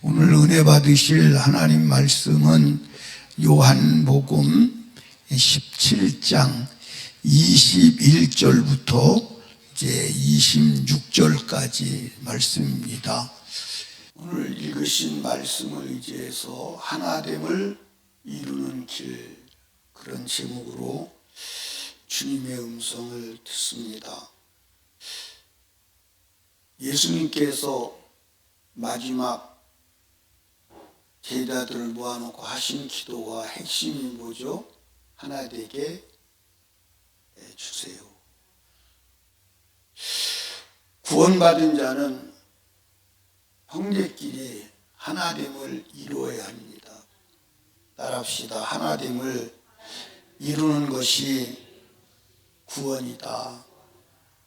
오늘 은혜 받으실 하나님 말씀은 요한복음 17장 21절부터 이제 26절까지 말씀입니다. 오늘 읽으신 말씀을 의지해서 하나됨을 이루는 길, 그런 제목으로 주님의 음성을 듣습니다. 예수님께서 마지막 제자들을 모아놓고 하신 기도와 핵심이 뭐죠? 하나 되게 해주세요. 구원받은 자는 형제끼리 하나됨을 이루어야 합니다. 따라합시다. 하나됨을 이루는 것이 구원이다.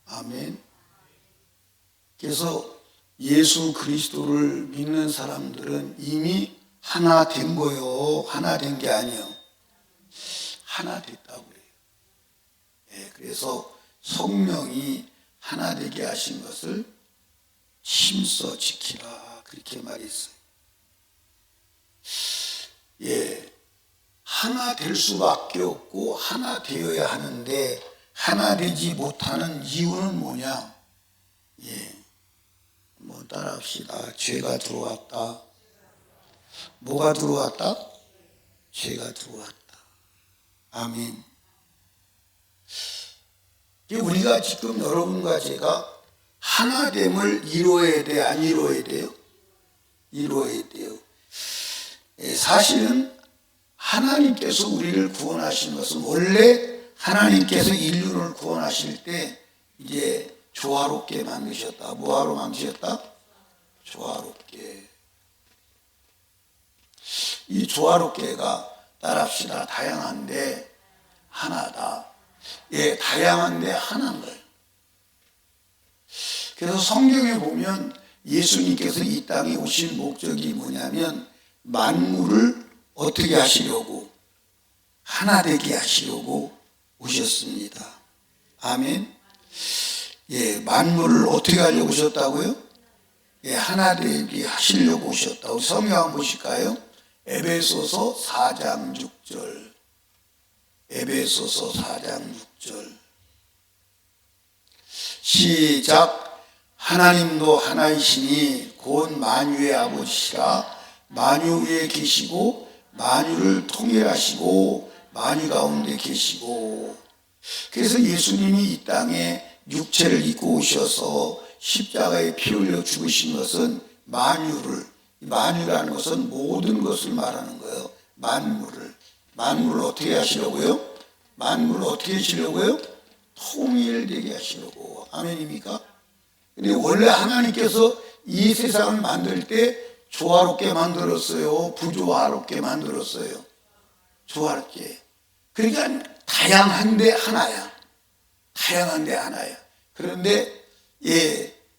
아멘. 그래서 예수 그리스도를 믿는 사람들은 이미 하나 된 거요. 하나 된 게 아니에요. 하나 됐다고 해요. 그래서 성령이 하나 되게 하신 것을 힘써 지키라. 그렇게 말했어요. 하나 될 수밖에 없고 하나 되어야 하는데 하나 되지 못하는 이유는 뭐냐? 따라합시다. 죄가 들어왔다. 뭐가 들어왔다? 죄가 들어왔다. 아멘. 우리가 지금 여러분과 제가 하나됨을 이루어야 돼, 안 이루어야 돼요? 이루어야 돼요. 사실은 하나님께서 우리를 구원하신 것은 원래 하나님께서 인류를 구원하실 때 이제 조화롭게 만드셨다. 뭐하러 만드셨다? 조화롭게. 이 조화롭게가 따라합시다. 다양한데 하나다. 다양한데 하나인 거예요. 그래서 성경에 보면 예수님께서 이 땅에 오신 목적이 뭐냐면 만물을 어떻게 하시려고? 하나 되게 하시려고 오셨습니다. 아멘. 만물을 어떻게 하려고 오셨다고요? 하나 되게 하시려고 오셨다고. 성경 한번 보실까요? 에베소서 4장 6절. 에베소서 4장 6절. 시작. 하나님도 하나이시니 곧 만유의 아버지시라. 만유 위에 계시고 만유를 통일하시고 만유 가운데 계시고. 그래서 예수님이 이 땅에 육체를 입고 오셔서 십자가에 피 흘려 죽으신 것은 만유라는 것은 모든 것을 말하는 거예요. 만물을 어떻게 하시려고요? 만물을 어떻게 하시려고요? 통일되게 하시려고. 아멘입니까? 근데 원래 하나님께서 이 세상을 만들 때 조화롭게 만들었어요? 부조화롭게 만들었어요? 조화롭게. 그러니까 다양한데 하나야. 다양한데 하나야. 그런데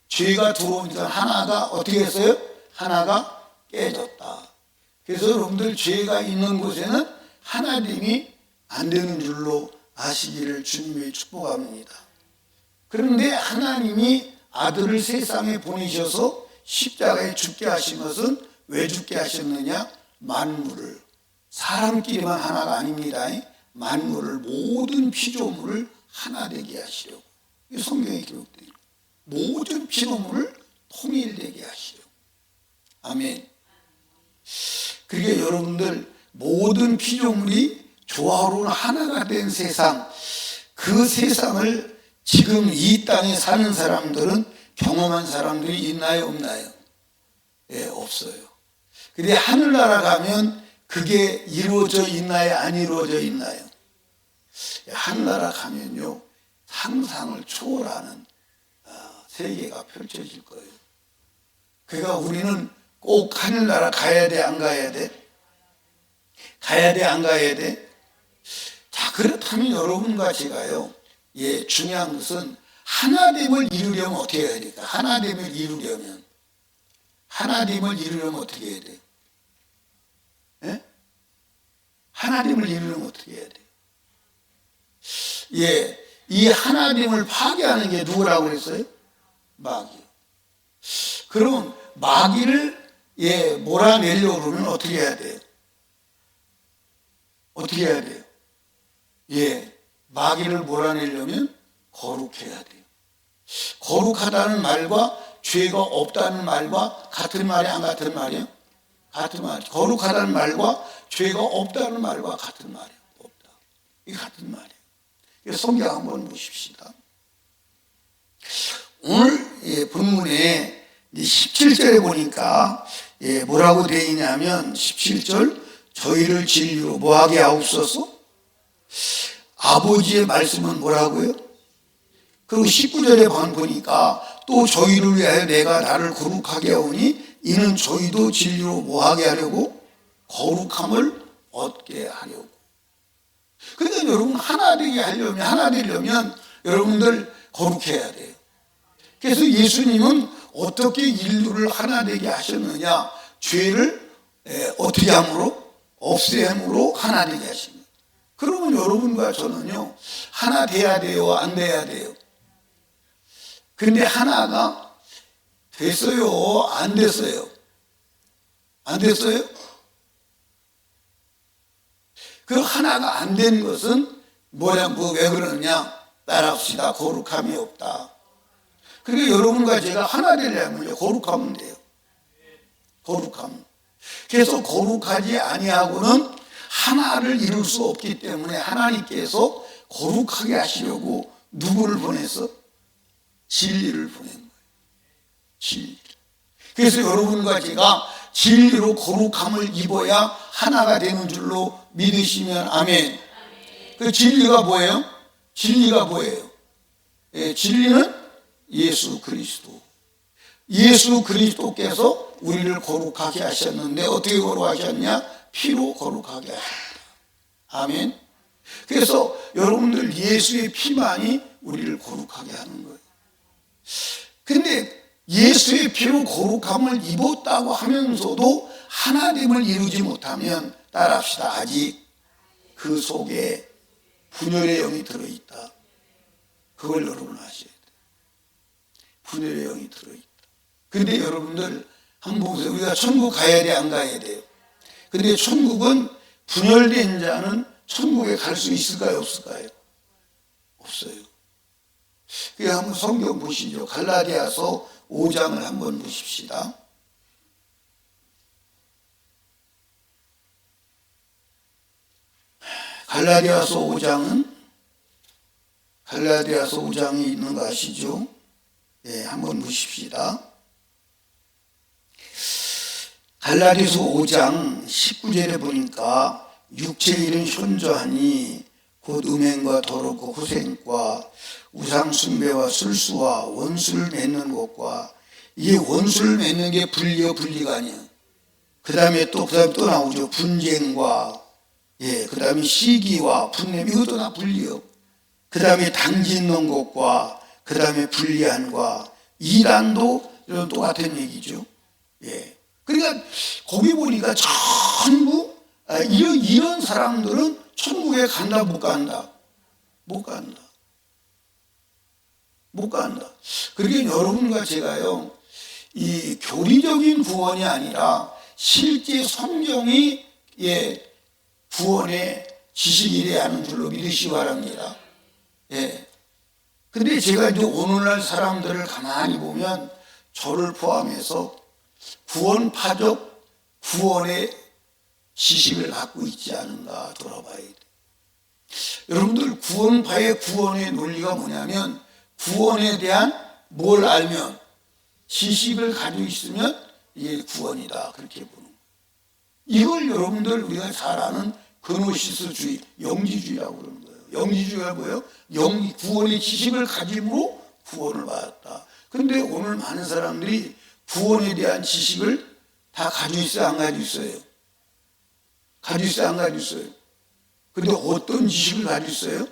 죄가 들어오니까 하나가 어떻게 했어요? 하나가 깨졌다. 그래서 여러분들 죄가 있는 곳에는 하나님이 안 되는 줄로 아시기를 주님의 축복합니다. 그런데 하나님이 아들을 세상에 보내셔서 십자가에 죽게 하신 것은 왜 죽게 하셨느냐? 만물을, 사람끼리만 하나가 아닙니다. 만물을, 모든 피조물을 하나 되게 하시려고. 이 성경에 기록되어 있는 모든 피조물을 통일되게 하시려고. 아멘. 그게 여러분들 모든 피조물이 조화로운 하나가 된 세상, 그 세상을 지금 이 땅에 사는 사람들은 경험한 사람들이 있나요, 없나요? 없어요. 근데 하늘나라 가면 그게 이루어져 있나요, 안 이루어져 있나요? 하늘나라 가면요, 상상을 초월하는 세계가 펼쳐질 거예요. 그러니까 우리는 꼭 하늘나라 가야 돼, 안 가야 돼? 가야 돼, 안 가야 돼? 자, 그렇다면 여러분과 제가요, 중요한 것은 하나됨을 이루려면 어떻게 해야 될까? 하나됨을 이루려면 어떻게 해야 돼요? 하나됨을 이루려면 어떻게 해야 돼요? 이 하나됨을 파괴하는 게 누구라고 그랬어요? 마귀. 그럼 마귀를 몰아내려고 그러면 어떻게 해야 돼요? 어떻게 해야 돼요? 마귀를 몰아내려면 거룩해야 돼요. 거룩하다는 말과 죄가 없다는 말과 같은 말이 안 같은 말이에요? 같은 말이에요. 거룩하다는 말과 죄가 없다는 말과 같은 말이에요. 없다. 이게 같은 말이에요. 성경 한번 보십시다. 오늘 본문에 17절에 보니까 뭐라고 되어 있냐면 17절 저희를 진리로 뭐하게 하옵소서? 아버지의 말씀은 뭐라고요? 그리고 19절에 보니까 또 저희를 위하여 내가 나를 거룩하게 하오니 이는 저희도 진리로 뭐하게 하려고? 거룩함을 얻게 하려고. 그러니까 여러분 하나 되려면 여러분들 거룩해야 돼요. 그래서 예수님은 어떻게 인류를 하나 되게 하셨느냐? 죄를 어떻게 함으로? 없앰으로 하나 되게 하십니다. 그러면 여러분과 저는요 하나 돼야 돼요? 안 돼야 돼요? 근데 하나가 됐어요? 안 됐어요? 안 됐어요? 그 하나가 안 된 것은 왜 그러느냐? 따라합시다. 거룩함이 없다. 그러니까 여러분과 제가 하나 되려면 거룩하면 돼요. 거룩함. 그래서 거룩하지 아니하고는 하나를 이룰 수 없기 때문에 하나님께서 거룩하게 하시려고 누구를 보냈어? 진리를 보낸 거예요. 진리. 그래서 여러분과 제가 진리로 거룩함을 입어야 하나가 되는 줄로 믿으시면 아멘. 그 진리가 뭐예요? 진리가 뭐예요? 진리는 예수 그리스도. 예수 그리스도께서 우리를 거룩하게 하셨는데 어떻게 거룩하셨냐? 피로 거룩하게 하셨다. 아멘. 그래서 여러분들 예수의 피만이 우리를 거룩하게 하는 거예요. 근데 예수의 피로 거룩함을 입었다고 하면서도 하나됨을 이루지 못하면 따라합시다. 아직 그 속에 분열의 영이 들어있다. 그걸 여러분 아셔야 돼요. 분열의 영이 들어있다. 근데 여러분들 한번 보세요. 우리가 천국 가야 돼, 안 가야 돼요? 근데 천국은 분열된 자는 천국에 갈 수 있을까요, 없을까요? 없어요. 그래서 한번 성경 보시죠. 갈라디아서 5장을 한번 보십시다. 갈라디아서 5장이 있는 거 아시죠? 한번 보십시다. 갈라디아서 5장 19절에 보니까 육체의 일은 현저하니 곧 음행과 더럽고 호색과 우상숭배와 술수와 원수를 맺는 것과 이게 원수를 맺는 게 분리가 아니에요. 그 다음에 또 나오죠. 분쟁과 그 다음에 시기와 분냄 이것도 다 분리요. 그 다음에 당짓는 것과 그 다음에 불리한과 이란도 이런 똑같은 얘기죠. 그러니까 거기 보니까 전부 이런 사람들은 천국에 간다 못 간다? 못 간다. 못 간다. 그러니까 여러분과 제가요 이 교리적인 구원이 아니라 실제 성경이 구원의 지식이래야 하는 줄로 믿으시기 바랍니다. 근데 제가 이제 오늘날 사람들을 가만히 보면 저를 포함해서 구원파적 구원의 지식을 갖고 있지 않은가 돌아봐야 돼. 여러분들 구원파의 구원의 논리가 뭐냐면 구원에 대한 뭘 알면 지식을 가지고 있으면 이게 구원이다 그렇게 보는 거예요. 이걸 여러분들 우리가 잘 아는 그노시스주의, 영지주의라고 그러는 거예요. 영지주의가 뭐예요? 구원의 지식을 가짐으로 구원을 받았다. 그런데 오늘 많은 사람들이 구원에 대한 지식을 다 가지고 있어요? 안 가지고 있어요? 가지고 있어요? 안 가지고 있어요? 그런데 어떤 지식을 가지고 있어요?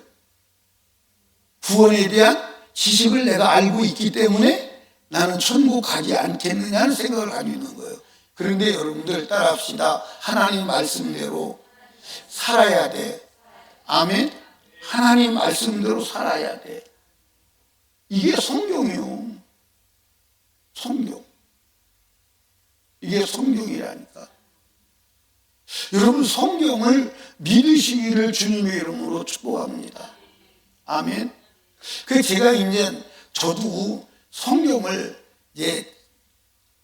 구원에 대한 지식을 내가 알고 있기 때문에 나는 천국 가지 않겠느냐는 생각을 가지고 있는 거예요. 그런데 여러분들 따라합시다. 하나님 말씀대로 살아야 돼. 아멘. 하나님 말씀대로 살아야 돼. 이게 성경이요. 성경. 이게 성경이라니까. 여러분, 성경을 믿으시기를 주님의 이름으로 축복합니다. 아멘. 그래서 제가 이제 저도 성경을 이제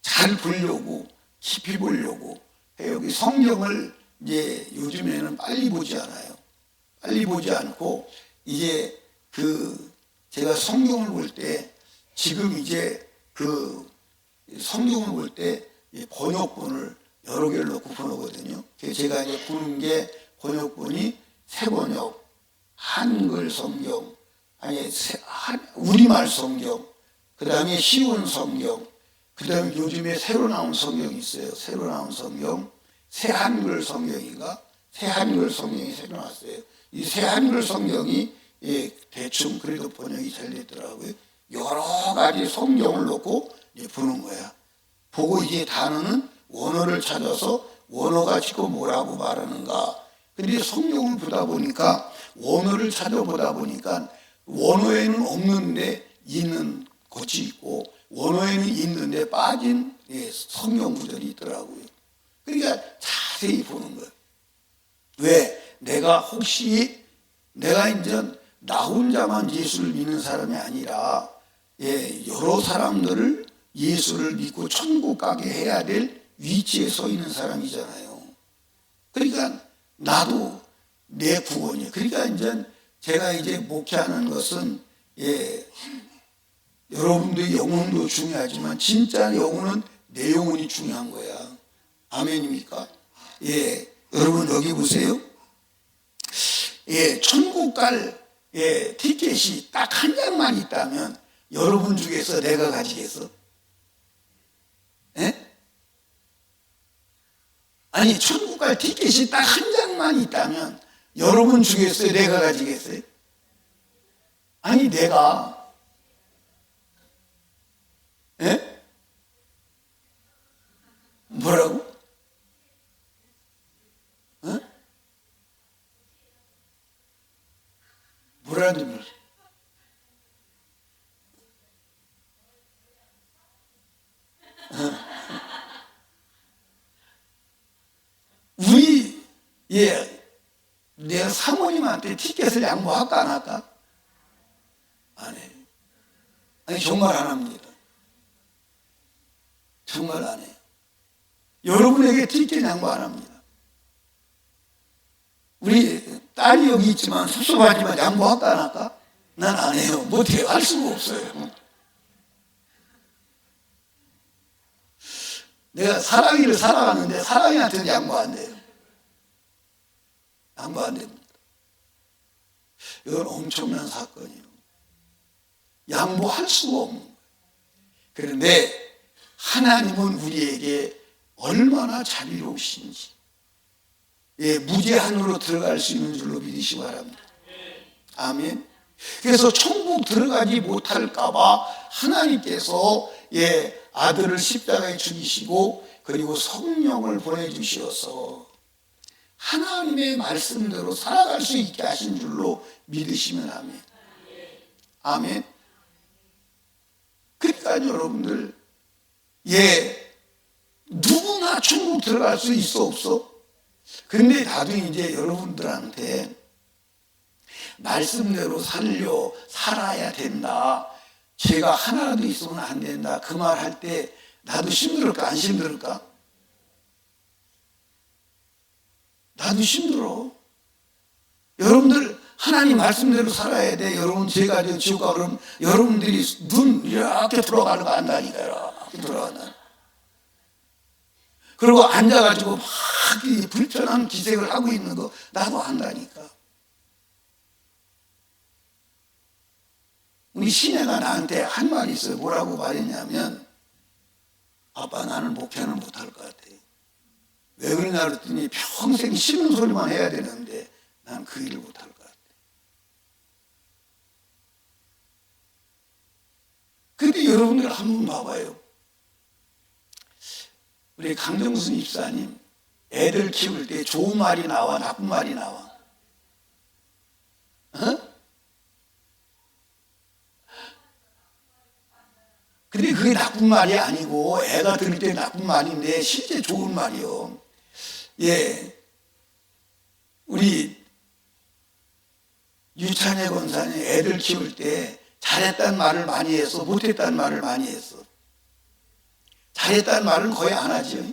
잘 보려고, 깊이 보려고 해요. 여기 성경을 이제 요즘에는 빨리 보지 않아요. 빨리 보지 않고 이제 제가 성경을 볼 때 지금 이제 성경을 볼 때 번역본을 여러 개를 넣고 보거든요. 제가 이제 보는 게 번역본이 새번역, 한글 성경, 우리말 성경, 그 다음에 쉬운 성경, 그 다음에 요즘에 새로 나온 성경이 있어요. 새로 나온 성경, 새한글 성경인가? 새한글 성경이 새로 나왔어요. 이 새한글 성경이 대충 그래도 번역이 잘 됐더라고요. 여러 가지 성경을 놓고 보는 거야. 보고 이제 단어는 원어를 찾아서 원어가 지금 뭐라고 말하는가. 근데 성경을 보다 보니까 원어를 찾아보다 보니까 원어에는 없는데 있는 것이 있고 원어에는 있는데 빠진 성경 구절이 있더라고요. 그러니까 자세히 보는 거예요. 왜? 내가 이제 나 혼자만 예수를 믿는 사람이 아니라 여러 사람들을 예수를 믿고 천국 가게 해야 될 위치에 서 있는 사람이잖아요. 그러니까 나도 내 구원이에요. 그러니까 이제 제가 이제 목회하는 것은 여러분들의 영혼도 중요하지만 진짜 영혼은 내 영혼이 중요한 거야. 아멘입니까? 여러분 여기 보세요. 천국 갈 티켓이 딱 한 장만 있다면 여러분 중에서 내가 가지겠어? 아니, 천국 갈 티켓이 딱 한 장만 있다면 여러분 중에서 내가 가지겠어요? 아니, 내가 뭐라고? 뭐라는지 모르겠어. 내가 사모님한테 티켓을 양보할까 안 할까? 안 해요. 아니, 정말 안 합니다. 정말 안 해요. 여러분에게 티켓 양보 안 합니다. 우리 딸이 여기 있지만 섭섭하지만 양보할까 안 할까? 난 안 해요. 못해요. 할 수가 없어요. 내가 사랑이를 사랑하는데 사랑이한테는 양보 안 돼요. 양보 안 됩니다. 이건 엄청난 사건이에요. 양보할 수가 없는 거예요. 그런데 하나님은 우리에게 얼마나 자비로우신지 무제한으로 들어갈 수 있는 줄로 믿으시기 바랍니다. 아멘. 그래서 천국 들어가지 못할까 봐 하나님께서 아들을 십자가에 죽이시고 그리고 성령을 보내주셔서 하나님의 말씀대로 살아갈 수 있게 하신 줄로 믿으시면 아멘. 아멘. 그러니까 여러분들 누구나 천국 들어갈 수 있어 없어? 근데 나도 이제 여러분들한테 말씀대로 살아야 된다. 죄가 하나라도 있으면 안 된다. 그 말 할 때 나도 힘들을까 안 힘들을까? 나도 힘들어. 여러분들 하나님 말씀대로 살아야 돼. 여러분 죄가 된 지옥 가 그러면 여러분들이 눈 이렇게 돌아가는 거 안다니까요. 이렇게 돌아가는. 그리고 앉아가지고 막 불편한 기색을 하고 있는 거 나도 안다니까. 우리 시내가 나한테 한 말이 있어요. 뭐라고 말했냐면 아빠 나는 목회는 못할 것 같아. 왜 그러냐 그랬더니 평생 싫은 소리만 해야 되는데 난 그 일을 못할 것 같아. 근데 여러분들 한번 봐봐요. 우리 강정순 입사님 애들 키울 때 좋은 말이 나와 나쁜 말이 나와? 근데 그게 나쁜 말이 아니고 애가 들을 때 나쁜 말인데 실제 좋은 말이요. 예, 우리 유찬혜 권사님 애들 키울 때 잘했다는 말을 많이 했어, 못했다는 말을 많이 했어? 잘했다는 말은 거의 안 하죠.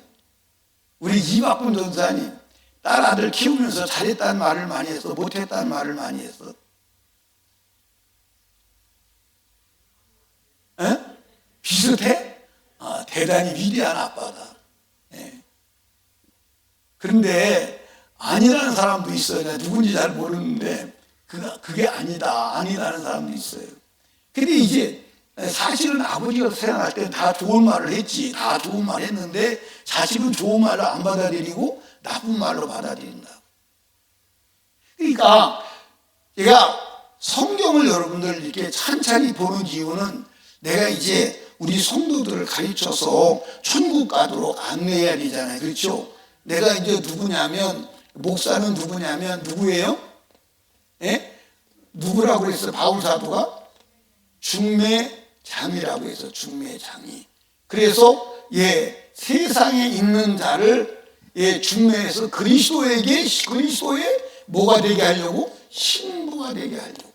우리 이박분 전사님 딸 아들 키우면서 잘했다는 말을 많이 했어, 못했다는 말을 많이 했어? 에? 비슷해? 아, 대단히 위대한 아빠다. 예. 그런데 아니라는 사람도 있어요. 내가 누군지 잘 모르는데 그게 아니라는 사람도 있어요. 근데 이제 사실은 아버지가 생각할 때 다 좋은 말을 했지. 다 좋은 말 했는데 자식은 좋은 말을 안 받아들이고 나쁜 말로 받아들인다. 그러니까 제가 성경을 여러분들 이렇게 찬찬히 보는 이유는 내가 이제 우리 성도들을 가르쳐서 천국 가도록 안내해야 되잖아요. 그렇죠? 내가 이제 누구냐면, 목사는 누구냐면 누구예요? 예? 누구라고 그랬어요? 바울 사도가? 중매장이라고 해서 중매장이. 그래서 예, 세상에 있는 자를 예, 중매해서 그리스도의 뭐가 되게 하려고? 신부가 되게 하려고.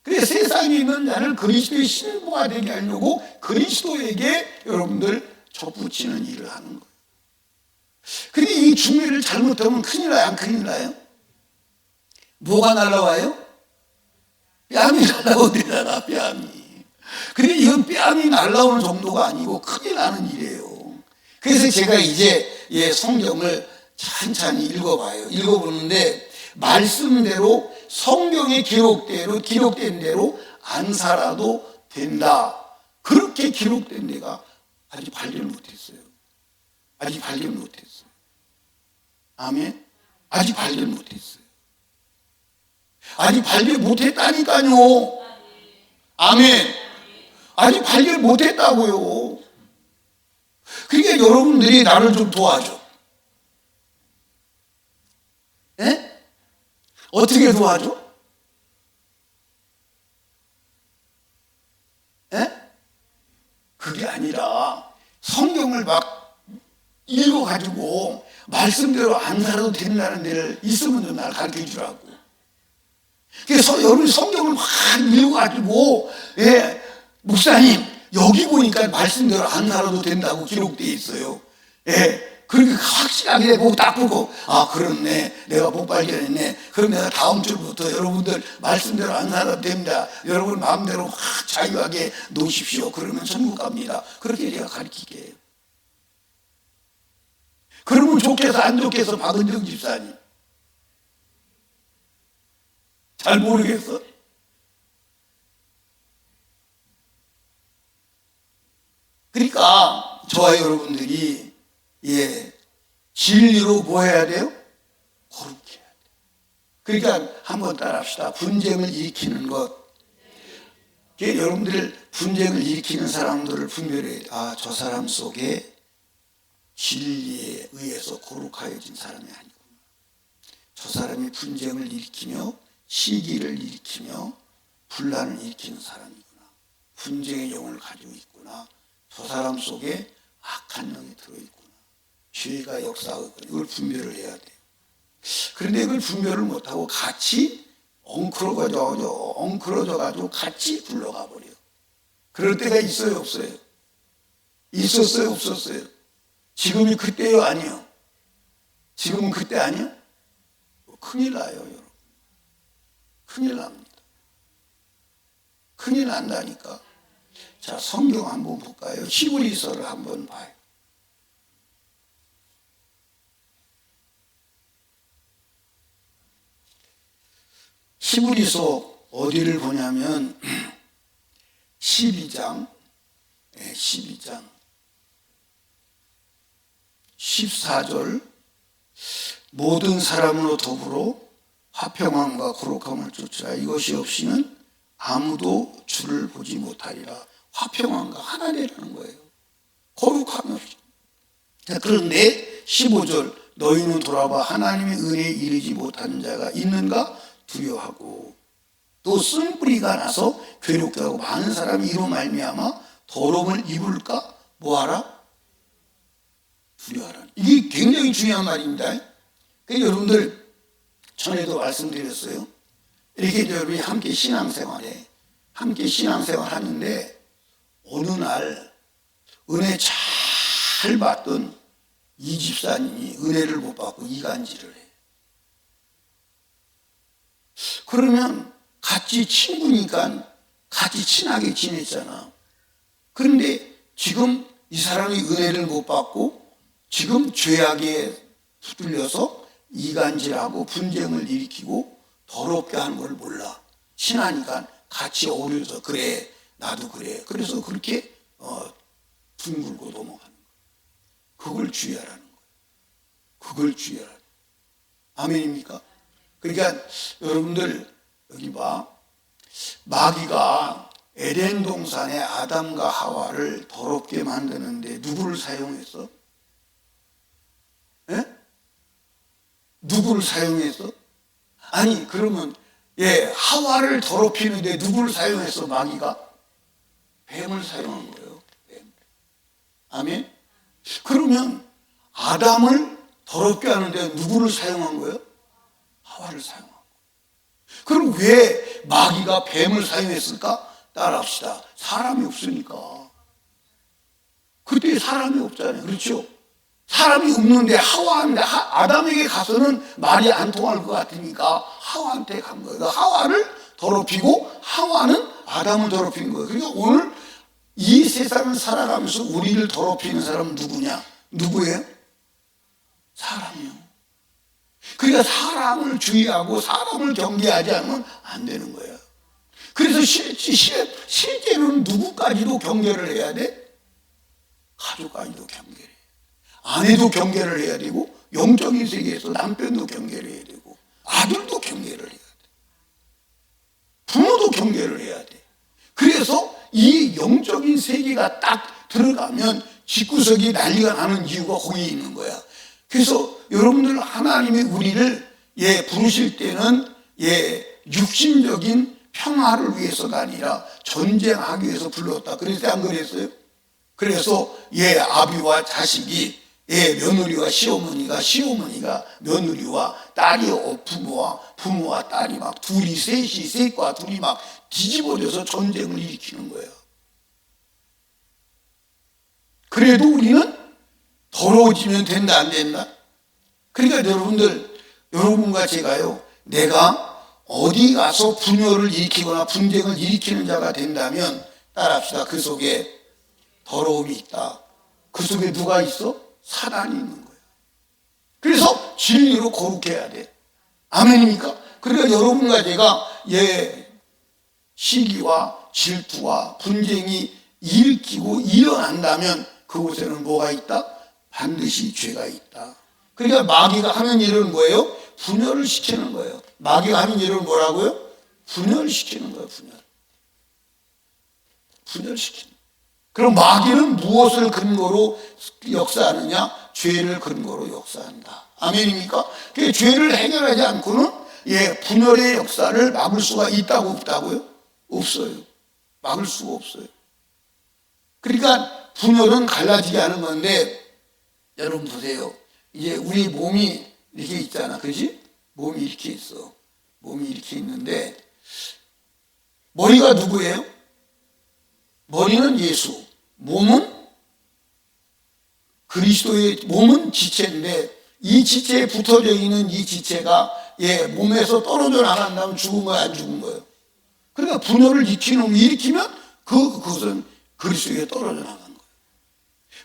그래서 세상에 있는 자를 그리스도의 신부가 되게 하려고 그리스도에게 여러분들 접붙이는 일을 하는 거예요. 근데 이 중매를 잘못하면 큰일 나요, 안 큰일 나요? 뭐가 날라와요? 뺨이 날라오더라, 뺨이. 근데 이건 뺨이 날라오는 정도가 아니고 크게 나는 일이에요. 그래서 제가 이제 예, 성경을 찬찬히 읽어보는데 말씀대로 성경에 기록된 대로 안 살아도 된다. 그렇게 기록된 데가 아직 발견 못했어요. 아직 발견 못했어요. 아멘? 아직 발견 못했어요. 아직 발견 못했다니까요. 아멘. 아직 발견 못했다고요. 그러니까 여러분들이 나를 좀 도와줘. 예? 어떻게 도와줘? 예? 그게 아니라 성경을 막 읽어가지고 말씀대로 안 살아도 된다는 데를 있으면 좀 날 가르쳐 주라고. 그래서 여러분 성경을 막 읽어가지고 예, 목사님 여기 보니까 말씀대로 안 살아도 된다고 기록되어 있어요. 예, 그러니까 확실하게 보고 딱 보고 아 그렇네, 내가 못 발견했네. 그럼 내가 다음 주부터 여러분들 말씀대로 안 살아도 됩니다. 여러분 마음대로 확 자유하게 놓으십시오. 그러면 천국 갑니다. 그렇게 제가 가르치게 해요. 그러면 좋겠어 안 좋겠어? 박은정 집사님 잘 모르겠어? 그러니까 저와 여러분들이 예, 진리로 뭐 해야 돼요? 거룩해야 돼요. 그러니까 한번 따라합시다. 분쟁을 일으키는 것. 여러분들 분쟁을 일으키는 사람들을 분별해야 돼요. 아, 저 사람 속에 진리에 의해서 거룩하여진 사람이 아니구나. 저 사람이 분쟁을 일으키며 시기를 일으키며 분란을 일으키는 사람이구나. 분쟁의 영을 가지고 있구나. 저 사람 속에 악한 영이 들어있구나. 죄가 역사하고 이걸 분별을 해야 돼요. 그런데 이걸 분별을 못하고 같이 엉클어져가지고 같이 굴러가 버려요. 그럴 때가 있어요, 없어요? 있었어요, 없었어요? 지금이 그때요, 아니요? 지금은 그때 아니요? 큰일 나요, 여러분. 큰일 납니다. 큰일 난다니까. 자, 성경 한번 볼까요? 히브리서를 한번 봐요. 히브리서 어디를 보냐면 12장 14절 모든 사람으로 더불어 화평함과 거룩함을 쫓으라. 이것이 없이는 아무도 주를 보지 못하리라. 화평함과 하나 되라는 거예요. 거룩함이 없이. 그런데 15절 너희는 돌아봐 하나님의 은혜에 이르지 못하는 자가 있는가 두려워하고 또 쓴뿌리가 나서 괴롭게 하고 많은 사람이 이로 말미암아 더러움을 입을까? 뭐하라? 두려워하라. 이게 굉장히 중요한 말입니다. 그러니까 여러분들, 전에도 말씀드렸어요. 이렇게 여러분이 함께 신앙생활 하는데 어느 날 은혜 잘 받던 이 집사님이 은혜를 못 받고 이간질을 해. 그러면 같이 친구니까 같이 친하게 지냈잖아. 그런데 지금 이 사람이 은혜를 못 받고 지금 죄악에 휘둘려서 이간질하고 분쟁을 일으키고 더럽게 하는 걸 몰라. 친하니까 같이 어울려서 그래, 나도 그래. 그래서 그렇게 둥글고 넘어가는 거예요. 그걸 주의하라는 거예요. 그걸 주의하라는 거예요. 아멘입니까? 그러니까 여러분들 여기 봐. 마귀가 에덴 동산의 아담과 하와를 더럽게 만드는데 누구를 사용했어? 예? 누구를 사용했어? 아니 그러면 하와를 더럽히는데 누구를 사용했어? 마귀가? 뱀을 사용한 거예요. 뱀. 아멘? 그러면 아담을 더럽게 하는데 누구를 사용한 거예요? 하와를 사용한 거예요. 그럼 왜 마귀가 뱀을 사용했을까? 따라합시다. 사람이 없으니까. 그때 사람이 없잖아요. 그렇죠? 사람이 없는데 아담에게 가서는 말이 안 통할 것 같으니까 하와한테 간 거예요. 그러니까 하와를 더럽히고 하와는 아담을 더럽힌 거예요. 그러니까 오늘 이 세상을 살아가면서 우리를 더럽히는 사람은 누구냐? 누구예요? 사람이요. 그러니까 사람을 주의하고 사람을 경계하지 않으면 안 되는 거예요. 그래서 실제로는 누구까지도 경계를 해야 돼? 가족까지도 경계를 해요. 아내도 경계를 해야 되고 영적인 세계에서 남편도 경계를 해야 되고 아들도 경계를 해야 돼. 부모도 경계를 해야 돼. 그래서 이 영적인 세계가 딱 들어가면 집구석이 난리가 나는 이유가 거기에 있는 거야. 그래서 여러분들 하나님이 우리를 부르실 때는 육신적인 평화를 위해서가 아니라 전쟁하기 위해서 불렀다. 그래서 안 그랬어요? 그래서 아비와 자식이 며느리와 시어머니가 며느리와 딸이 부모와 딸이 막 셋과 둘이 막 뒤집어져서 전쟁을 일으키는 거예요. 그래도 우리는 더러워지면 된다 안 된다? 그러니까 여러분과 제가요, 내가 어디 가서 분열을 일으키거나 분쟁을 일으키는 자가 된다면 따라합시다. 그 속에 더러움이 있다. 그 속에 누가 있어? 사단이 있는 거예요. 그래서 진리로 거룩해야 돼. 아멘입니까? 그러니까 여러분과 제가 시기와 질투와 분쟁이 일으키고 일어난다면 그곳에는 뭐가 있다? 반드시 죄가 있다. 그러니까 마귀가 하는 일은 뭐예요? 분열을 시키는 거예요. 마귀가 하는 일은 뭐라고요? 분열시키는 거예요. 분열시키는 거예요. 그럼 마귀는 무엇을 근거로 역사하느냐? 죄를 근거로 역사한다. 아멘입니까? 그 죄를 해결하지 않고는 분열의 역사를 막을 수가 있다고 없다고요? 없어요. 막을 수가 없어요. 그러니까 분열은 갈라지지 않은 건데 여러분 보세요. 이제 우리 몸이 이렇게 있잖아. 그렇지? 몸이 이렇게 있어. 몸이 이렇게 있는데 머리가 누구예요? 머리는 예수. 몸은 그리스도의 몸은 지체인데 이 지체에 붙어져 있는 이 지체가 몸에서 떨어져 나간다면 죽은 거야 안 죽은 거예요? 그러니까 분열을 일으키면 그것은 그리스도에 떨어져 나간 거예요.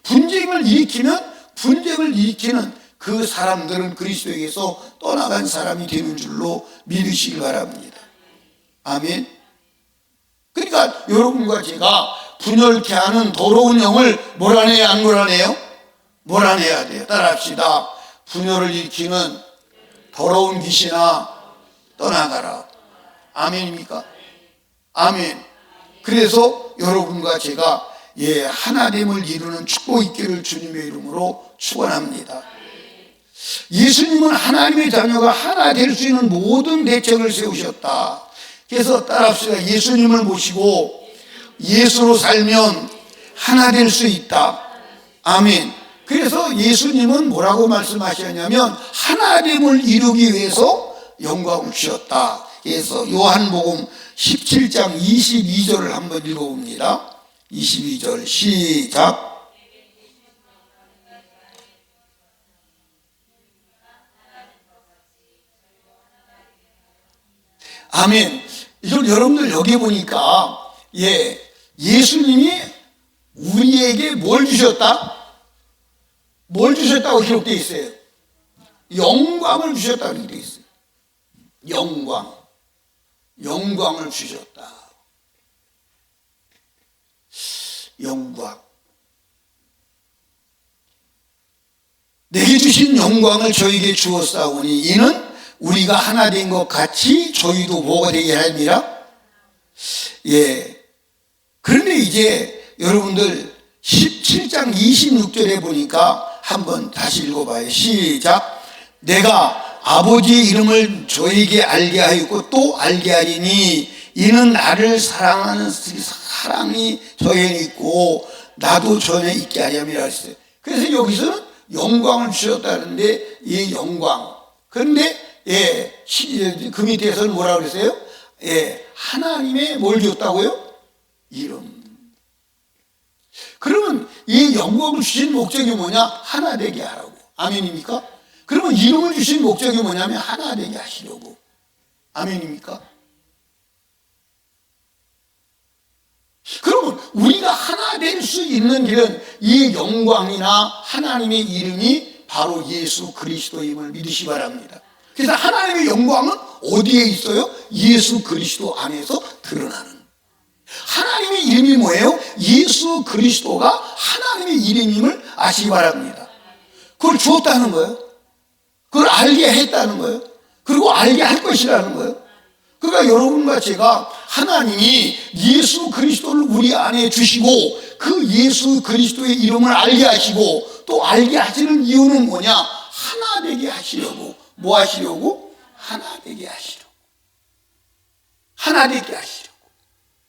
분쟁을 일으키는 그 사람들은 그리스도에게서 떠나간 사람이 되는 줄로 믿으시기 바랍니다. 아멘. 그러니까 여러분과 제가 분열케 하는 더러운 영을 몰아내야 안 몰아내요? 몰아내야 돼요. 따라합시다. 분열을 일으키는 더러운 귀신아 떠나가라. 아멘입니까? 아멘. 그래서 여러분과 제가 하나됨을 이루는 축복 있기를 주님의 이름으로 축원합니다. 예수님은 하나님의 자녀가 하나 될 수 있는 모든 대책을 세우셨다. 그래서 따라합시다. 예수님을 모시고 예수로 살면 하나 될 수 있다. 아멘. 그래서 예수님은 뭐라고 말씀하셨냐면 하나됨을 이루기 위해서 영광을 주셨다. 그래서 요한복음 17장 22절을 한번 읽어봅니다. 22절 시작. 아멘. 이걸 여러분들 여기 보니까 예수님이 우리에게 뭘 주셨다? 뭘 주셨다고 기록되어 있어요? 영광을 주셨다고 되어 있어요. 영광을 주셨다. 영광. 내게 주신 영광을 저에게 주었사오니 이는 우리가 하나 된 것 같이 저희도 뭐가 되게 함이라? 그런데 이제 여러분들 17장 26절에 보니까 한번 다시 읽어봐요. 시작. 내가 아버지의 이름을 저에게 알게 하였고 또 알게 하리니 이는 나를 사랑하는 사랑이 저에 있고 나도 전에 있게 하렴이라 했어요. 그래서 여기서는 영광을 주셨다는데 이 영광. 그런데 그 밑에서는 뭐라고 그랬어요? 하나님의 뭘 줬다고요? 이름. 그러면 이 영광을 주신 목적이 뭐냐? 하나 되게 하라고. 아멘입니까? 그러면 이름을 주신 목적이 뭐냐면 하나 되게 하시려고. 아멘입니까? 그러면 우리가 하나 될 수 있는 길은 이 영광이나 하나님의 이름이 바로 예수 그리스도임을 믿으시 바랍니다. 그래서 하나님의 영광은 어디에 있어요? 예수 그리스도 안에서 드러나는. 하나님의 이름이 뭐예요? 예수 그리스도가 하나님의 이름임을 아시기 바랍니다. 그걸 주었다는 거예요. 그걸 알게 했다는 거예요. 그리고 알게 할 것이라는 거예요. 그러니까 여러분과 제가 하나님이 예수 그리스도를 우리 안에 주시고 그 예수 그리스도의 이름을 알게 하시고 또 알게 하시는 이유는 뭐냐? 하나 되게 하시려고. 뭐 하시려고? 하나 되게 하시려고. 하나 되게 하시려고.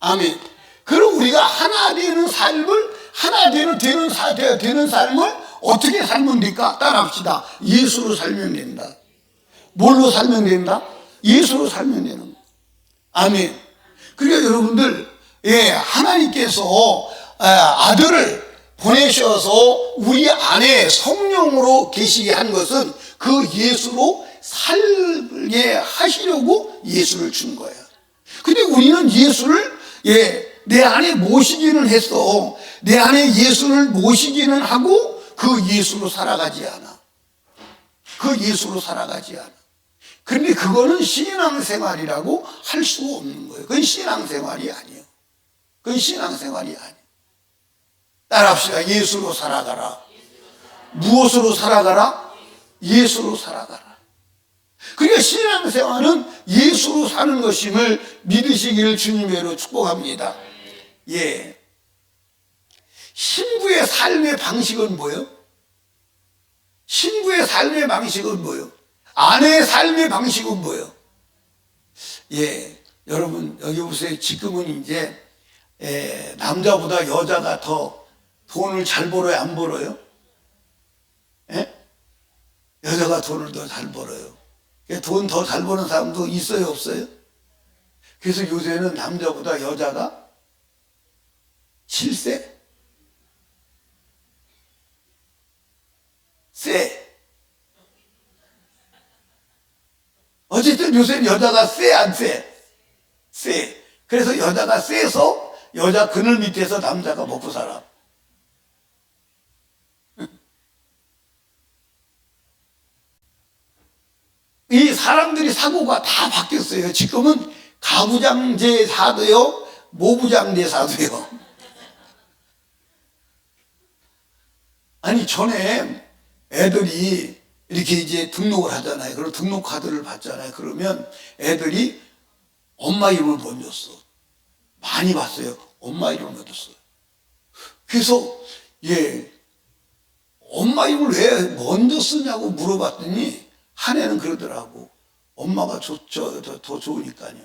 아멘. 그럼 우리가 하나 되는 삶을, 하나 되는 삶을 어떻게 살면 될까? 따라합시다. 예수로 살면 된다. 뭘로 살면 된다? 예수로 살면 되는 거. 아멘. 그러니까 여러분들, 하나님께서 아들을 보내셔서 우리 안에 성령으로 계시게 한 것은 그 예수로 살게 하시려고 예수를 준 거야. 근데 우리는 예수를 내 안에 모시기는 했어. 내 안에 예수를 모시기는 하고 그 예수로 살아가지 않아. 그 예수로 살아가지 않아. 그런데 그거는 신앙생활이라고 할 수가 없는 거예요. 그건 신앙생활이 아니에요. 그건 신앙생활이 아니에요. 따라합시다. 예수로 살아가라. 무엇으로 살아가라? 예수로 살아가라. 그러니까 신앙생활은 예수로 사는 것임을 믿으시기를 주님으로 축복합니다. 신부의 삶의 방식은 뭐예요? 신부의 삶의 방식은 뭐예요? 아내의 삶의 방식은 뭐예요? 여러분 여기 보세요. 지금은 이제 남자보다 여자가 더 돈을 잘 벌어요? 안 벌어요? 여자가 돈을 더 잘 벌어요. 돈 더 잘 버는 사람도 있어요? 없어요? 그래서 요새는 남자보다 여자가 7세? 세. 어쨌든 요새는 여자가 세, 안 세? 세. 그래서 여자가 세서 여자 그늘 밑에서 남자가 먹고 살아. 이 사람들이 사고가 다 바뀌었어요. 지금은 가부장제 사도요, 모부장제 사도요. 아니, 전에 애들이 이렇게 이제 등록을 하잖아요. 그리고 등록 카드를 받잖아요. 그러면 애들이 엄마 이름을 먼저 써. 많이 봤어요. 엄마 이름을 먼저 써요. 그래서, 엄마 이름을 왜 먼저 쓰냐고 물어봤더니, 한 애는 그러더라고. 엄마가 더 좋으니까요.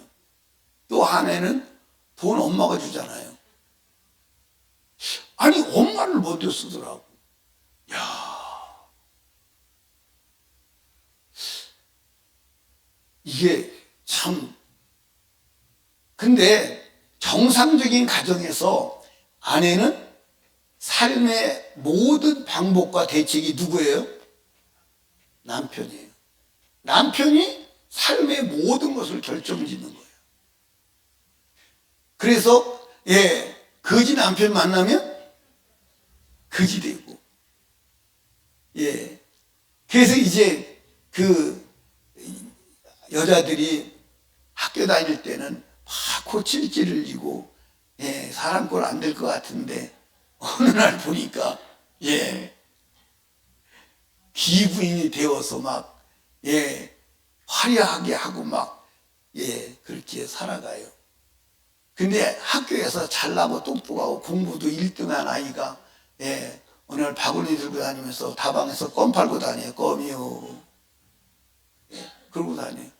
또 한 애는 돈 엄마가 주잖아요. 아니 엄마를 먼저 쓰더라고. 야, 이게 참. 근데 정상적인 가정에서 아내는 삶의 모든 방법과 대책이 누구예요? 남편이에요. 남편이 삶의 모든 것을 결정짓는 거예요. 그래서 거지 남편 만나면 거지 되고, 그래서 이제 그 여자들이 학교 다닐 때는 막 코찔찔을 지고 사람 꼴 안 될 것 같은데 어느 날 보니까 기부인이 되어서 막 화려하게 하고 막 그렇게 살아가요. 근데 학교에서 잘나고 똑똑하고 공부도 1등한 아이가 어느 날 바구니 들고 다니면서 다방에서 껌 팔고 다녀요. 껌이요. 그러고 다녀요.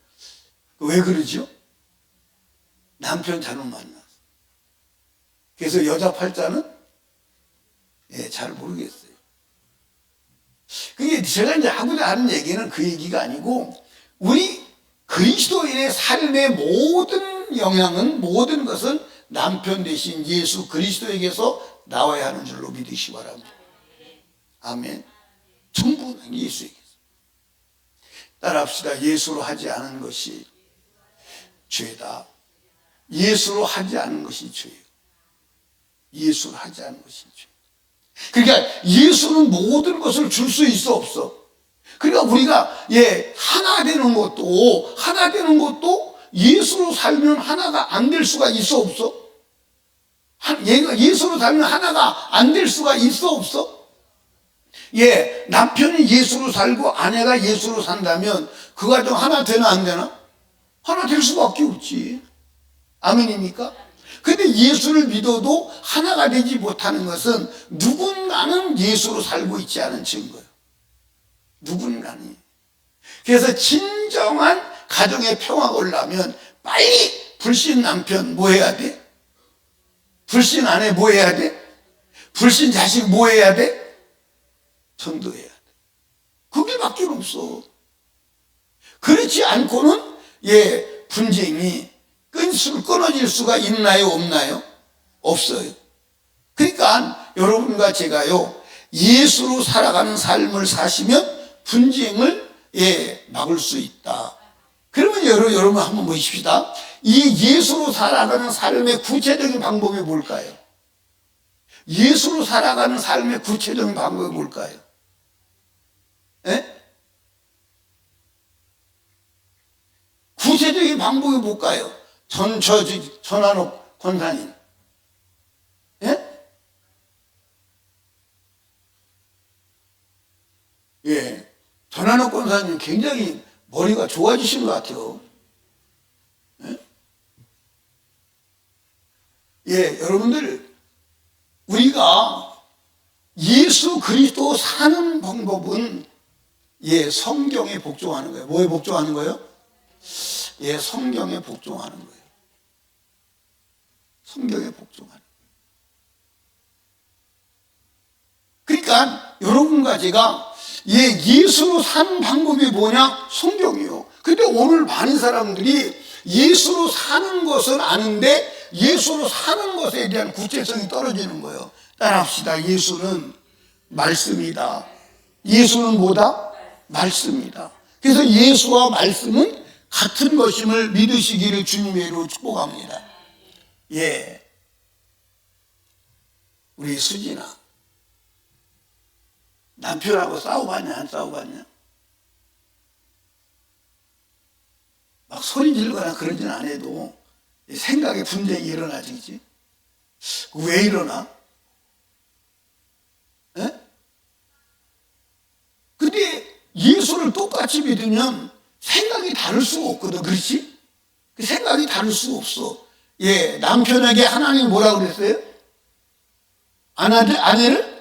왜 그러죠? 남편 잘못 만났어. 그래서 여자 팔자는 잘 모르겠어요. 그게 제가 이제 하고자 하는 얘기는 그 얘기가 아니고, 우리 그리스도인의 삶의 모든 영향은, 모든 것은 남편 대신 예수 그리스도에게서 나와야 하는 줄로 믿으시기 바랍니다. 아멘. 전부 예수에게서. 따라합시다. 예수로 하지 않은 것이 죄다. 예수로 하지 않은 것이 죄예요. 예수로 하지 않은 것이 죄. 그러니까 예수는 모든 것을 줄 수 있어 없어? 그러니까 우리가 하나 되는 것도 예수로 살면 하나가 안 될 수가 있어 없어? 예수로 살면 하나가 안 될 수가 있어 없어? 남편이 예수로 살고 아내가 예수로 산다면 그 가정 하나 되나 안 되나? 하나 될 수밖에 없지. 아멘입니까? 근데 예수를 믿어도 하나가 되지 못하는 것은 누군가는 예수로 살고 있지 않은 증거예요. 누군가는. 그래서 진정한 가정의 평화가 오려면 빨리 불신 남편 뭐 해야 돼? 불신 아내 뭐 해야 돼? 불신 자식 뭐 해야 돼? 전도해야 돼. 그게밖에 없어. 그렇지 않고는 분쟁이 끊어질 수가 있나요? 없나요? 없어요. 그러니까 여러분과 제가요, 예수로 살아가는 삶을 사시면 분쟁을 막을 수 있다. 그러면 여러분 한번 보십시다. 이 예수로 살아가는 삶의 구체적인 방법이 뭘까요? 예수로 살아가는 삶의 구체적인 방법이 뭘까요? 구체적인 방법이 뭘까요? 전한옥 권사님. 전한옥 권사님 굉장히 머리가 좋아지신 것 같아요. 여러분들, 우리가 예수 그리스도 사는 방법은 성경에 복종하는 거예요. 뭐에 복종하는 거예요? 성경에 복종하는 거예요. 성경에 복종하는 거예요. 그러니까 여러분과 제가 예수로 사는 방법이 뭐냐? 성경이요. 근데 오늘 많은 사람들이 예수로 사는 것은 아는데 예수로 사는 것에 대한 구체성이 떨어지는 거예요. 따라합시다. 예수는 말씀이다. 예수는 뭐다? 말씀이다. 그래서 예수와 말씀은 같은 것임을 믿으시기를 주님의 이름으로 축복합니다. 우리 수진아, 남편하고 싸워봤냐 안 싸워봤냐? 막 소리 지르거나 그러진 않아도 생각에 분쟁이 일어나지, 그치? 왜 일어나? 근데 예수를 똑같이 믿으면 생각이 다를 수가 없거든, 그렇지? 생각이 다를 수가 없어. 남편에게 하나님이 뭐라고 그랬어요? 아내를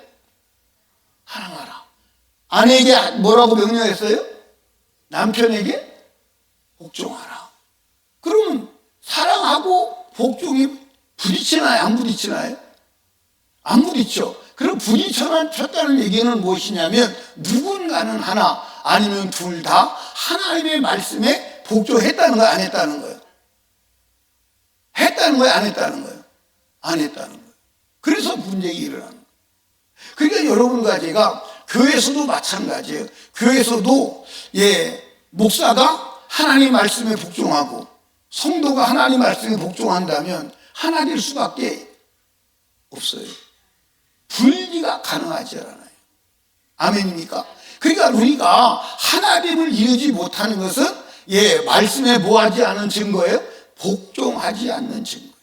사랑하라. 아내에게 뭐라고 명령했어요? 남편에게 복종하라. 그러면 사랑하고 복종이 부딪히나요? 안 부딪히나요? 안 부딪혀. 그럼 부딪혔다는 얘기는 무엇이냐면 누군가는 하나 아니면 둘 다 하나님의 말씀에 복종했다는 거야, 안 했다는 거예요? 했다는 거예요, 안 했다는 거예요? 안 했다는 거예요. 그래서 분쟁이 일어나는 거예요. 그러니까 여러분과 제가 교회에서도 마찬가지예요. 교회에서도 목사가 하나님 말씀에 복종하고 성도가 하나님 말씀에 복종한다면 하나 될 수밖에 없어요. 분리가 가능하지 않아요. 아멘입니까? 그러니까 우리가 하나됨을 이루지 못하는 것은 말씀에 뭐하지 않은 증거예요? 복종하지 않는 증거예요.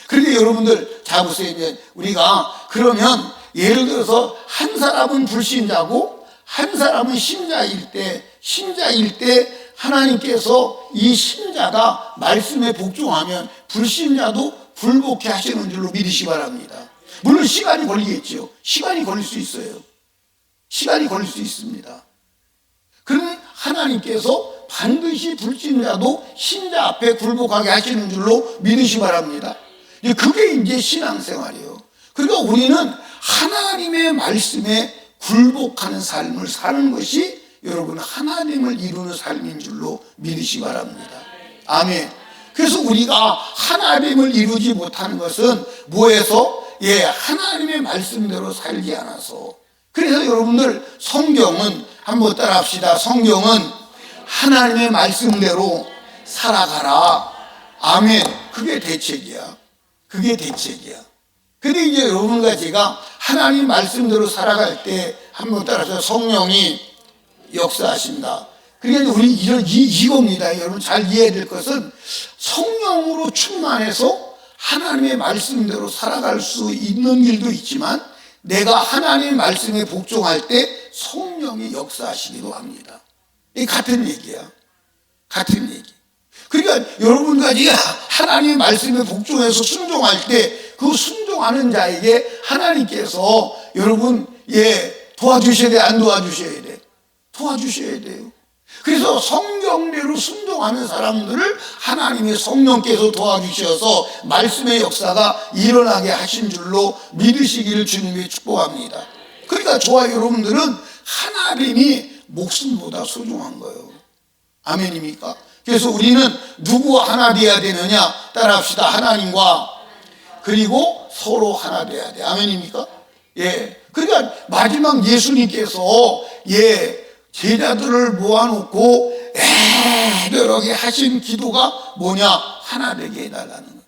그런데 여러분들 잘 보세요. 우리가 그러면 예를 들어서 한 사람은 불신자고 한 사람은 신자일 때 하나님께서 이 신자가 말씀에 복종하면 불신자도 불복해 하시는 줄로 믿으시 바랍니다. 물론 시간이 걸리겠죠. 시간이 걸릴 수 있어요. 시간이 걸릴 수 있습니다. 그러면 하나님께서 반드시 불신자도 신자 앞에 굴복하게 하시는 줄로 믿으시 바랍니다. 그게 이제 신앙생활이에요. 그러니까 우리는 하나님의 말씀에 굴복하는 삶을 사는 것이 여러분 하나님을 이루는 삶인 줄로 믿으시 바랍니다. 아멘. 그래서 우리가 하나님을 이루지 못하는 것은 뭐에서? 하나님의 말씀대로 살지 않아서. 그래서 여러분들 성경은 한번 따라 합시다. 성경은 하나님의 말씀대로 살아가라. 아멘. 그게 대책이야. 그게 대책이야. 근데 이제 여러분과 제가 하나님 말씀대로 살아갈 때 한번 따라서 성령이 역사하신다. 그러니까 우리 이겁니다. 여러분 잘 이해해야 될 것은 성령으로 충만해서 하나님의 말씀대로 살아갈 수 있는 길도 있지만 내가 하나님의 말씀에 복종할 때 성령이 역사하시기도 합니다. 이 같은 얘기야. 같은 얘기. 그러니까 여러분과 제가 하나님의 말씀에 복종해서 순종할 때 그 순종하는 자에게 하나님께서 여러분 도와주셔야 돼, 안 도와주셔야 돼? 도와주셔야 돼요. 그래서 성경대로 순종하는 사람들을 하나님의 성령께서 도와주셔서 말씀의 역사가 일어나게 하신 줄로 믿으시기를 주님이 축복합니다. 그러니까 저와 여러분들은 하나님이 목숨보다 소중한 거예요. 아멘입니까? 그래서 우리는 누구와 하나 되어야 되느냐? 따라합시다. 하나님과 그리고 서로 하나 되어야 돼. 아멘입니까? 그러니까 마지막 예수님께서 제자들을 모아놓고 애들에게 하신 기도가 뭐냐? 하나 되게 해달라는 거예요.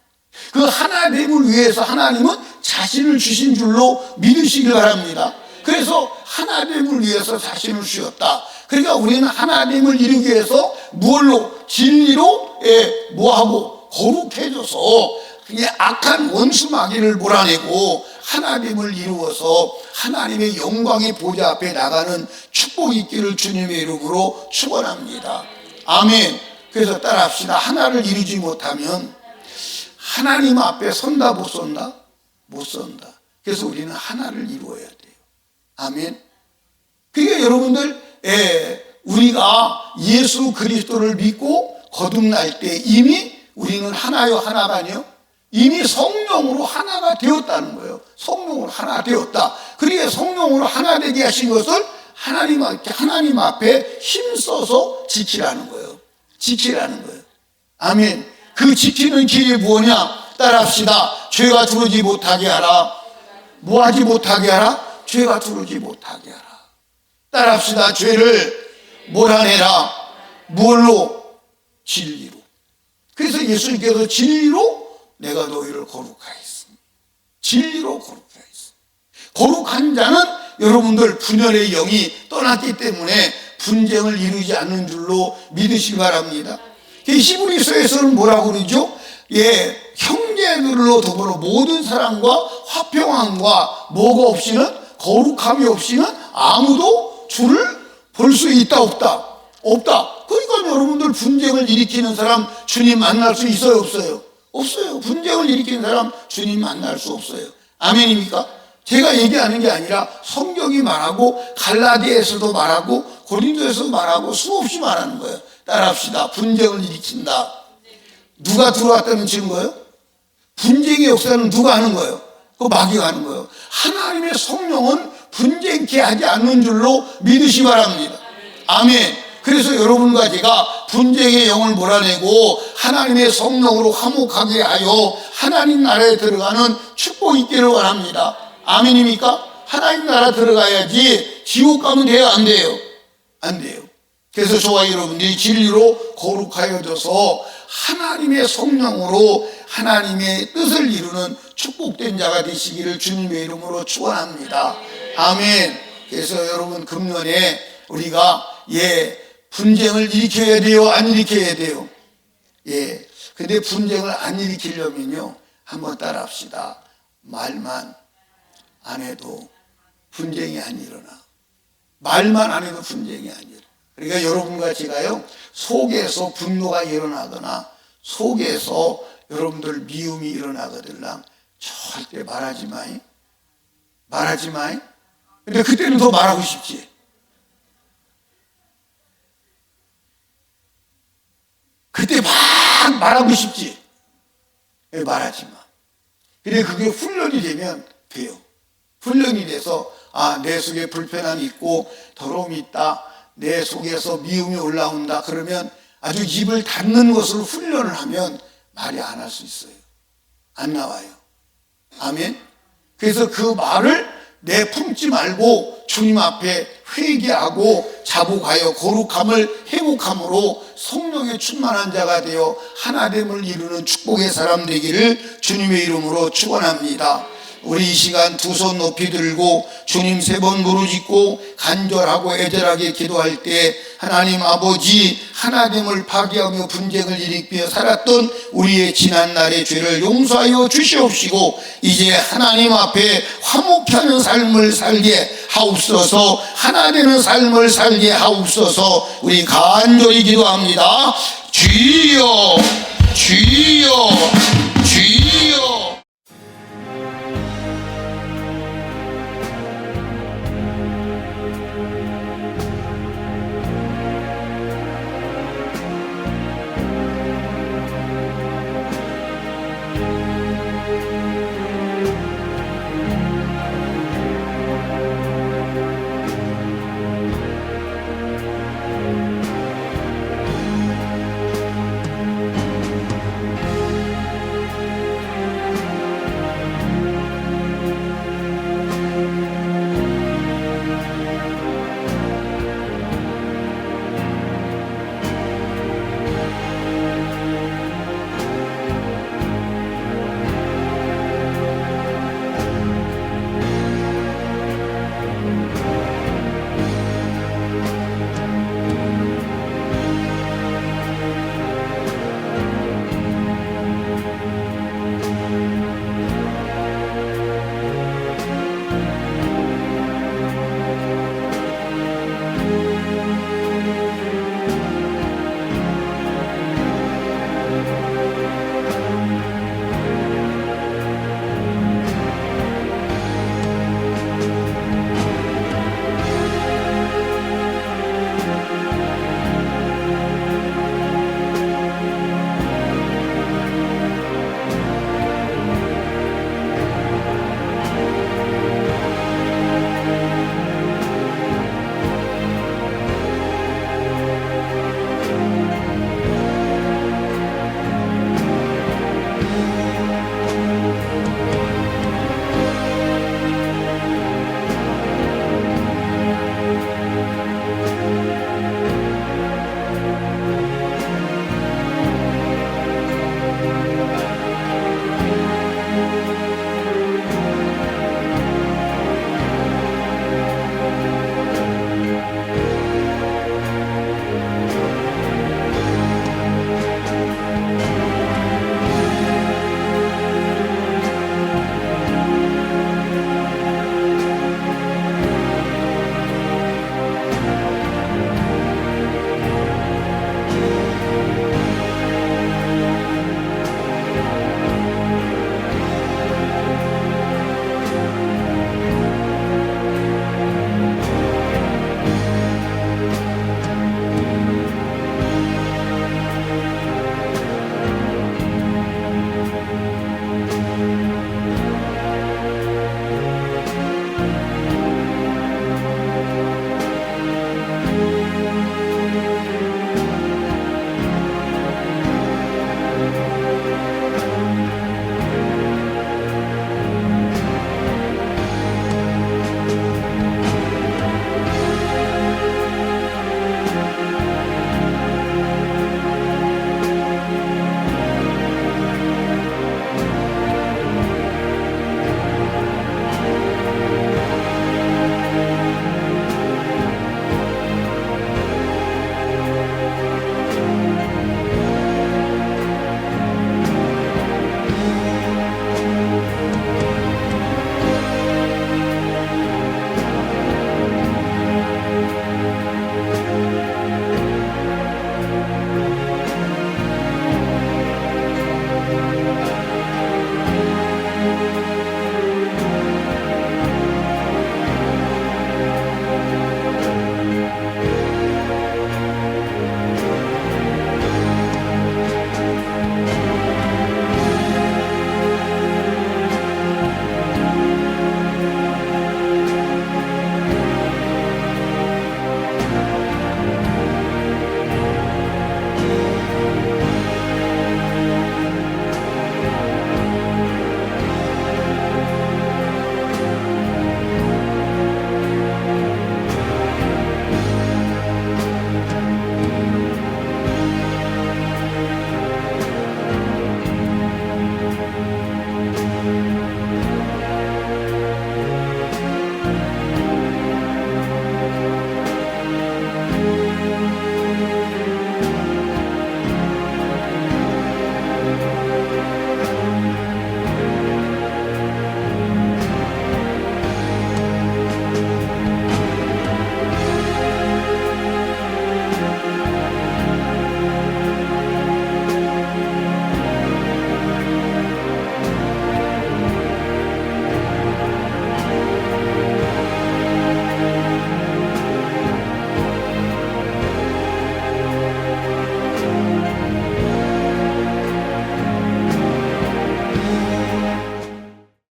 그 하나됨을 위해서 하나님은 자신을 주신 줄로 믿으시길 바랍니다. 그래서 하나됨을 위해서 자신을 주셨다. 그러니까 우리는 하나됨을 이루기 위해서 무엇로? 진리로 뭐하고? 거룩해져서 악한 원수 마귀를 몰아내고 하나님을 이루어서 하나님의 영광의 보좌 앞에 나가는 축복이 있기를 주님의 이름으로 축원합니다. 아멘. 그래서 따라합시다. 하나를 이루지 못하면 하나님 앞에 선다 못 선다? 못 선다. 그래서 우리는 하나를 이루어야 돼요. 아멘. 그러니까 여러분들 우리가 예수 그리스도를 믿고 거듭날 때 이미 우리는 하나요, 하나가 아니요? 이미 성령으로 하나가 되었다는 거예요. 성령으로 하나 되었다. 그러기에 성령으로 하나 되게 하신 것을 하나님 앞에 힘써서 지키라는 거예요. 지키라는 거예요. 아멘. 그 지키는 길이 뭐냐? 따라합시다. 죄가 들어오지 못하게 하라. 뭐하지 못하게 하라? 죄가 들어오지 못하게 하라. 따라합시다. 죄를 몰아내라. 뭘로? 진리로. 그래서 예수님께서 진리로 내가 너희를 거룩하였습니다. 진리로 거룩하였습니다. 거룩한 자는 여러분들 분열의 영이 떠났기 때문에 분쟁을 이루지 않는 줄로 믿으시기 바랍니다. 히브리서에서는 뭐라고 그러죠? 형제들로 더불어 모든 사랑과 화평함과 뭐가 없이는 거룩함이 없이는 아무도 주를 볼 수 있다 없다? 없다. 그러니까 여러분들 분쟁을 일으키는 사람 주님 만날 수 있어요 없어요? 없어요. 분쟁을 일으키는 사람 주님 만날 수 없어요. 아멘입니까? 제가 얘기하는 게 아니라 성경이 말하고 갈라디아에서도 말하고 고린도에서도 말하고 수없이 말하는 거예요. 따라합시다. 분쟁을 일으킨다. 누가 들어왔다는 증거예요? 분쟁의 역사는 누가 하는 거예요? 그 마귀가 하는 거예요. 하나님의 성령은 분쟁케 하지 않는 줄로 믿으시 바랍니다. 아멘. 그래서 여러분과 제가 분쟁의 영을 몰아내고 하나님의 성령으로 화목하게 하여 하나님 나라에 들어가는 축복이 있기를 원합니다. 아멘입니까? 하나님 나라 들어가야지 지옥 가면 돼요, 안 돼요? 안 돼요. 그래서 저와 여러분들이 진리로 거룩하여져서 하나님의 성령으로 하나님의 뜻을 이루는 축복된 자가 되시기를 주님의 이름으로 축원합니다. 아멘. 그래서 여러분 금년에 우리가 분쟁을 일으켜야 돼요, 안 일으켜야 돼요? 근데 분쟁을 안 일으키려면요, 한번 따라합시다. 말만 안 해도 분쟁이 안 일어나. 말만 안 해도 분쟁이 안 일어나. 그러니까 여러분과 제가요, 속에서 분노가 일어나거나 속에서 여러분들 미움이 일어나거들랑 절대 말하지 마이. 말하지 마이. 근데 그때는 더 말하고 싶지. 그때 막 말하고 싶지. 말하지 마. 근데 그게 훈련이 되면 돼요. 훈련이 돼서 내 속에 불편함이 있고 더러움이 있다. 내 속에서 미움이 올라온다. 그러면 아주 입을 닫는 것을 훈련을 하면 말이 안 할 수 있어요. 안 나와요. 아멘. 그래서 그 말을 내품지 말고 주님 앞에 회개하고 자복하여 거룩함을 회복함으로 성령의 충만한 자가 되어 하나됨을 이루는 축복의 사람 되기를 주님의 이름으로 축원합니다. 우리 이 시간 두 손 높이 들고 주님 3번 부르짖고 간절하고 애절하게 기도할 때 하나님 아버지, 하나됨을 파괴하며 분쟁을 일으키며 살았던 우리의 지난날의 죄를 용서하여 주시옵시고 이제 하나님 앞에 화목케 하는 삶을 살게 하옵소서. 하나 되는 삶을 살게 하옵소서. 우리 간절히 기도합니다. 주여, 주여,